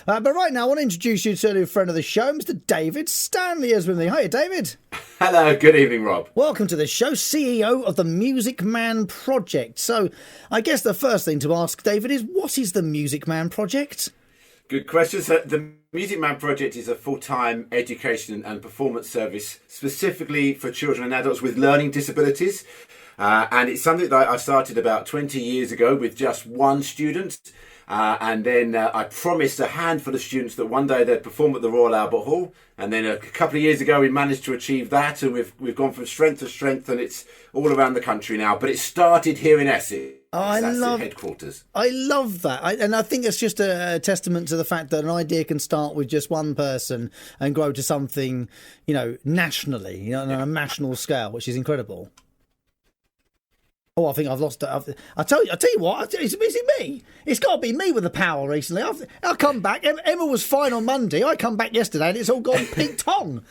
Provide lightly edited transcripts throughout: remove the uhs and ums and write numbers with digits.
But right now, I want to introduce you to a friend of the show, Mr. David Stanley is with me. Hiya, David. Hello, good evening, Rob. Welcome to the show, CEO of the Music Man Project. So, I guess the first thing to ask, David, is what is the Music Man Project? Good question. So the Music Man Project is a full-time education and performance service specifically for children and adults with learning disabilities. And it's something that I started about 20 years ago with just one student. And then I promised a handful of students that one day they'd perform at the Royal Albert Hall. And then a couple of years ago, we managed to achieve that. And we've gone from strength to strength, and it's all around the country now. But it started here in Essex. That's the headquarters. I love that. And I think it's just a testament to the fact that an idea can start with just one person and grow to something, nationally, on a national scale, which is incredible. Oh, I think I've lost it. I tell you what. Is it me? It's got to be me with the power recently. I'll come back. Emma was fine on Monday. I come back yesterday and it's all gone pink tong.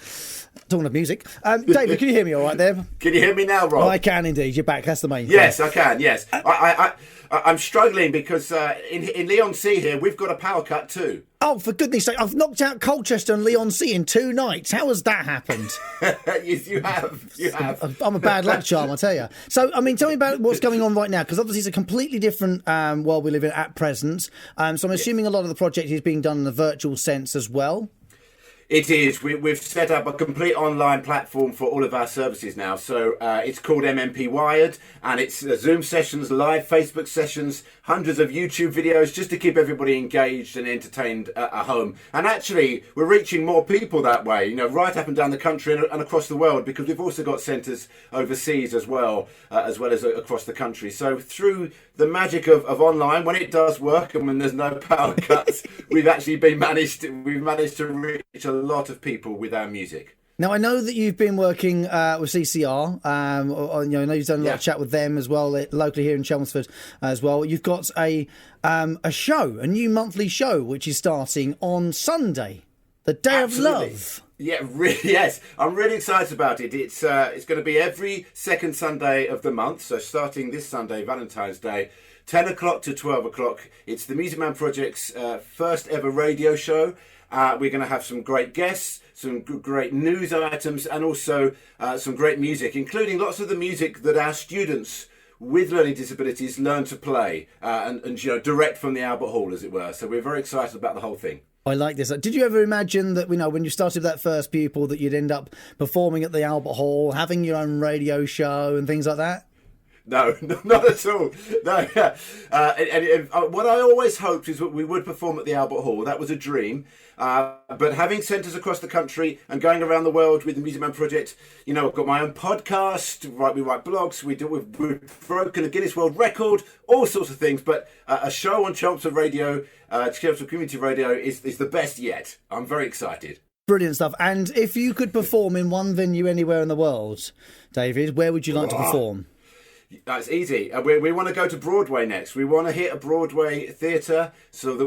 Talking of music, David, can you hear me all right there? Can you hear me now, Rob? Oh, I can indeed. You're back. That's the main thing. Yes, I can. Yes, I'm struggling because in Leon C here we've got a power cut too. Oh, for goodness sake! I've knocked out Colchester and Leon C in 2 nights. How has that happened? Yes, you have. I'm a bad luck charm, I tell you. So, tell me about what's going on right now, because obviously it's a completely different world we live in at present. So I'm assuming a lot of the project is being done in a virtual sense as well. It is. We've set up a complete online platform for all of our services now. So it's called MMP Wired, and it's Zoom sessions, live Facebook sessions, hundreds of YouTube videos, just to keep everybody engaged and entertained at home. And actually, we're reaching more people that way, right up and down the country and across the world, because we've also got centres overseas as well as across the country. So through the magic of online, when it does work and when there's no power cuts, we've managed to reach a lot of people with our music. Now, I know that you've been working with CCR. I know you've done a lot of chat with them as well, locally here in Chelmsford as well. You've got a new monthly show, which is starting on Sunday, the Day of Love. Yeah, yes. I'm really excited about it. It's going to be every second Sunday of the month. So starting this Sunday, Valentine's Day, 10 o'clock to 12 o'clock. It's the Music Man Project's first ever radio show. We're going to have some great guests, some great news items, and also some great music, including lots of the music that our students with learning disabilities learn to play and direct from the Albert Hall, as it were. So we're very excited about the whole thing. I like this. Did you ever imagine that, when you started that first pupil, that you'd end up performing at the Albert Hall, having your own radio show and things like that? No, not at all. No, and what I always hoped is that we would perform at the Albert Hall. That was a dream. But having centres across the country and going around the world with the Music Man Project, I've got my own podcast. We write blogs. We've broken a Guinness World Record, all sorts of things. But a show on Chelmsford Radio, Chelmsford Community Radio, is the best yet. I'm very excited. Brilliant stuff. And if you could perform in one venue anywhere in the world, David, where would you like to perform? That's easy. We want to go to Broadway next. We want to hit a Broadway theatre so that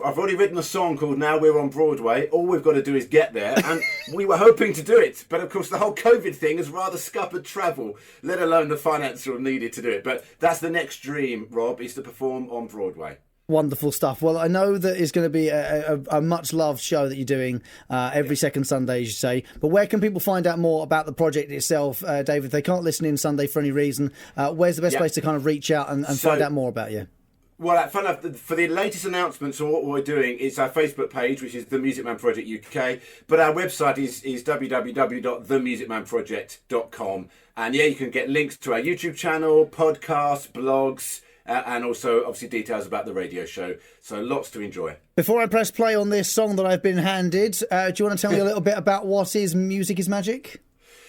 I've already written a song called Now We're on Broadway. All we've got to do is get there. And we were hoping to do it. But of course, the whole COVID thing has rather scuppered travel, let alone the financial needed to do it. But that's the next dream, Rob, is to perform on Broadway. Wonderful stuff. Well, I know that it's going to be a much-loved show that you're doing every second Sunday, as you say. But where can people find out more about the project itself, David? If they can't listen in Sunday for any reason, where's the best place to kind of reach out and find out more about you? Well, fun enough, for the latest announcements on what we're doing, it's our Facebook page, which is The Music Man Project UK. But our website is www.themusicmanproject.com. And you can get links to our YouTube channel, podcasts, blogs, and also obviously details about the radio show. So lots to enjoy. Before I press play on this song that I've been handed, do you want to tell me a little bit about what is Music is Magic?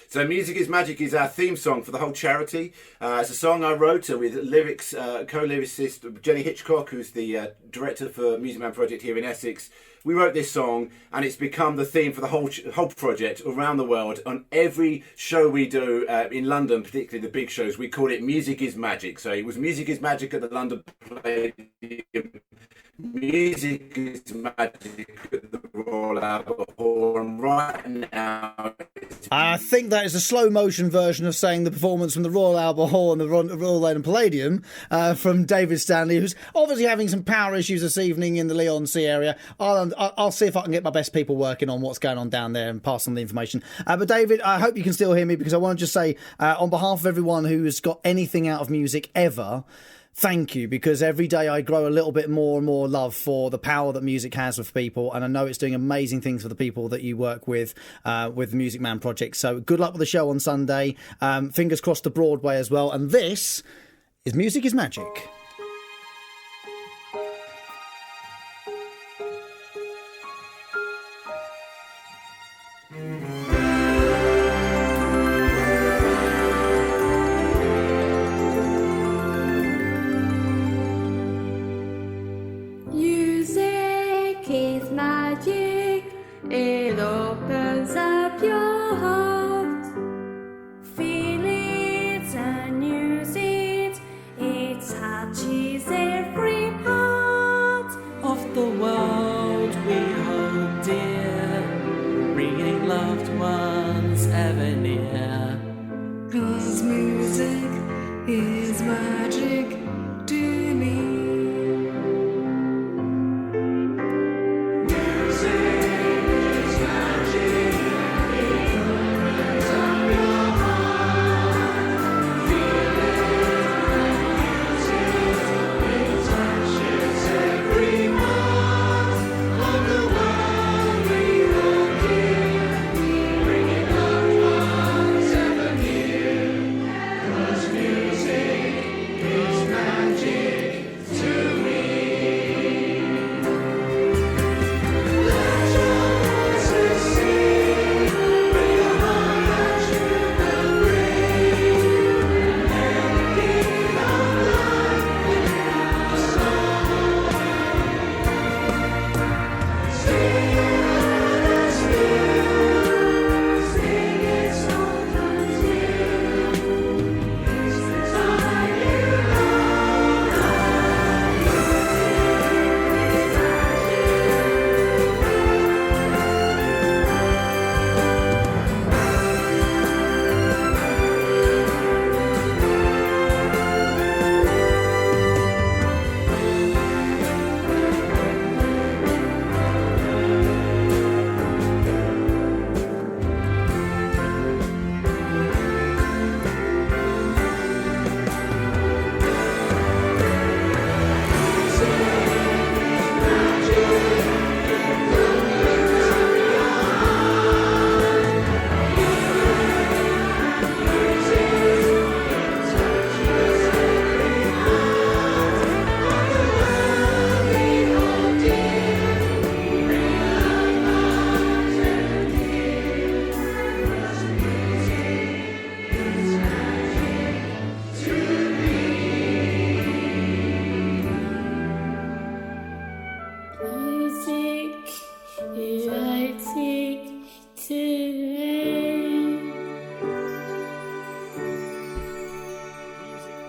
So Music is Magic is our theme song for the whole charity. It's a song I wrote with lyrics, co-lyricist Jenny Hitchcock, who's the director for Music Man Project here in Essex. We wrote this song and it's become the theme for the whole project around the world. On every show we do in London, particularly the big shows, we call it Music is Magic. So it was Music is Magic at the London Palladium, Music is Magic at the Royal Albert Hall, and right now... I think that is a slow motion version of saying the performance from the Royal Albert Hall and the Royal Leyland Palladium from David Stanley, who's obviously having some power issues this evening in the Leigh-on-Sea area. I'll see if I can get my best people working on what's going on down there and pass on the information. But David, I hope you can still hear me, because I want to just say, on behalf of everyone who has got anything out of music ever, thank you, because every day I grow a little bit more and more love for the power that music has with people, and I know it's doing amazing things for the people that you work with the Music Man Project. So good luck with the show on Sunday. Fingers crossed to Broadway as well. And this is Music is Magic. It opens up your heart. Feel it and use it. It touches every part of the world we hold dear, bringing loved ones ever near. 'Cause music is magic to me.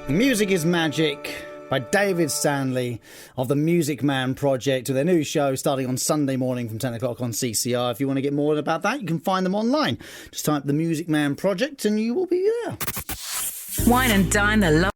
Music is Magic by David Stanley of the Music Man Project, with their new show starting on Sunday morning from 10 o'clock on CCR. If you want to get more about that, you can find them online. Just type the Music Man Project and you will be there. Wine and Dine the